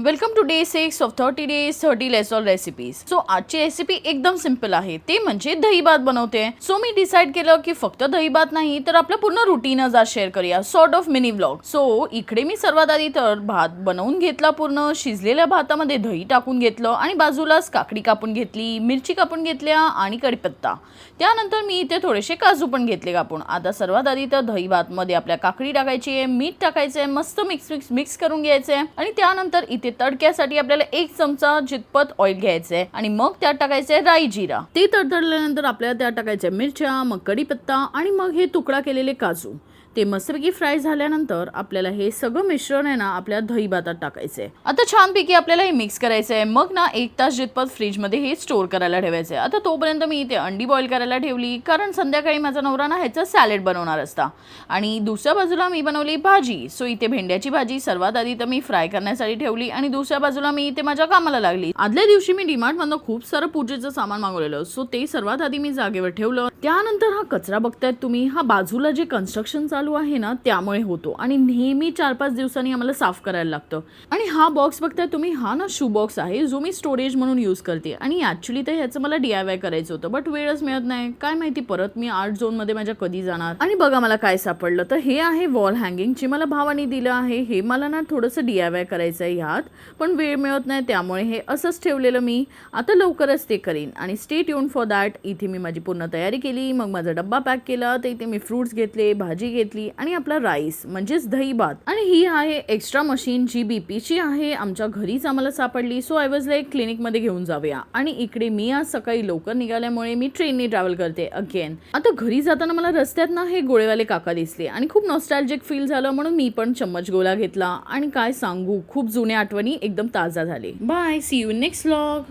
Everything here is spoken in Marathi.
वेलकम टू डे 6 ऑफ 30 days 30 less all recipes. So आजची रेसिपी एकदम सिंपल आहे, ते म्हणजे दही भात बनवते. सो मी डिसाइड केलं की फक्त दही भात नाही तर आपलं पूर्ण रुटीनच आज शेअर करूया, sort of mini vlog. So इकडे मी सर्वात आधी तर भात बनवून घेतला, पूर्ण शिजलेल्या भातामध्ये दही टाकून घेतलं आणि बाजूलाच काकडी कापून घेतली, मिरची कापून घेतल्या आणि कढीपत्ता. त्यानंतर मी इथे थोडेसे काजू पण घेतले कापून. आता सर्वात आधी तर दही भात मध्ये आपल्या काकडी टाकायची आहे, मीठ टाकायचं आहे, मस्त मिक्स करून घ्यायचं आहे आणि त्यानंतर इथे तडक्यासाठी आपल्याला 1 चमचा जितपत ऑइल घ्यायचं आहे आणि मग त्यात टाकायचं आहे राई जिरा. ते तडतडल्यानंतर आपल्याला त्यात टाकायच्या मिरच्या, मग कढीपत्ता आणि मग हे तुकडा केलेले काजू. ते मस्तपैकी फ्राय झाल्यानंतर आपल्याला हे सगळं मिश्रण आहे ना आपल्या दही भातात टाकायचं आहे. आता छानपैकी आपल्याला हे मिक्स करायचं आहे. मग ना 1 तास जितपत फ्रीजमध्ये हे स्टोअर करायला ठेवायचं आहे. आता तोपर्यंत मी इथे अंडी बॉईल करायला ठेवली, कारण संध्याकाळी माझा नवरा ना ह्याचं सॅलेड बनवणार असता. आणि दुसऱ्या बाजूला मी बनवली भाजी. सो इथे भेंड्याची भाजी सर्वात आधी तर मी फ्राय करण्यासाठी ठेवली आणि दुसऱ्या बाजूला मी इथे माझ्या कामाला लागली. आदल्या दिवशी मी डीमार्टमधनं खूप सारं पूजेचं सामान मागवलेलं, सो ते सर्वात आधी मी जागेवर ठेवलं. त्यानंतर हा कचरा बघतायत तुम्ही, हा बाजूला जे कन्स्ट्रक्शन चालू आहे ना त्यामुळे होतो आणि नेहमी 4-5 दिवसांनी आम्हाला साफ करायला लागतं. आणि हा बॉक्स बघताय तुम्ही, हा ना शू बॉक्स आहे जो मी स्टोरेज म्हणून यूज करते. आणि ऍक्च्युली तर ह्याचं मला DIY करायचं होतं, बट वेळच मिळत नाही. काय माहिती परत मी आर्ट झोन मध्ये माझ्या कधी जाणार. आणि बघा मला काय सापडलं, तर हे आहे वॉल हँगिंग जे मला भावाने दिलं आहे. हे मला ना थोडंसं DIY करायचं आहे ह्यात, पण वेळ मिळत नाही त्यामुळे हे असंच ठेवलेलं मी. आता लवकरच ते करीन आणि स्टे ट्यून फॉर दॅट. इथे मी माझी पूर्ण तयारी केली, मग माझा डब्बा पॅक केला. तर इथे मी फ्रुट्स घेतले, भाजी घेतली आणि आपला राईस म्हणजेच दही भात. आणि ही आहे एक्स्ट्रा मशीन जी BPची आहे, आमच्या घरीच आम्हाला सापडली. सो आय वॉज लाईक क्लिनिकमध्ये घेऊन जाऊया. आणि इकडे मी आज सकाळी लवकर निघाल्यामुळे मी ट्रेनने ट्रॅव्हल करते अगेन. आता घरी जाताना मला रस्त्यात ना हे गोळेवाले काका दिसले आणि खूप नॉस्टॅल्जिक फील झालं, म्हणून मी पण चम्मच गोला घेतला आणि काय सांगू, खूप जुन्या आठवणी एकदम ताजा झाले. Bye, see you next vlog.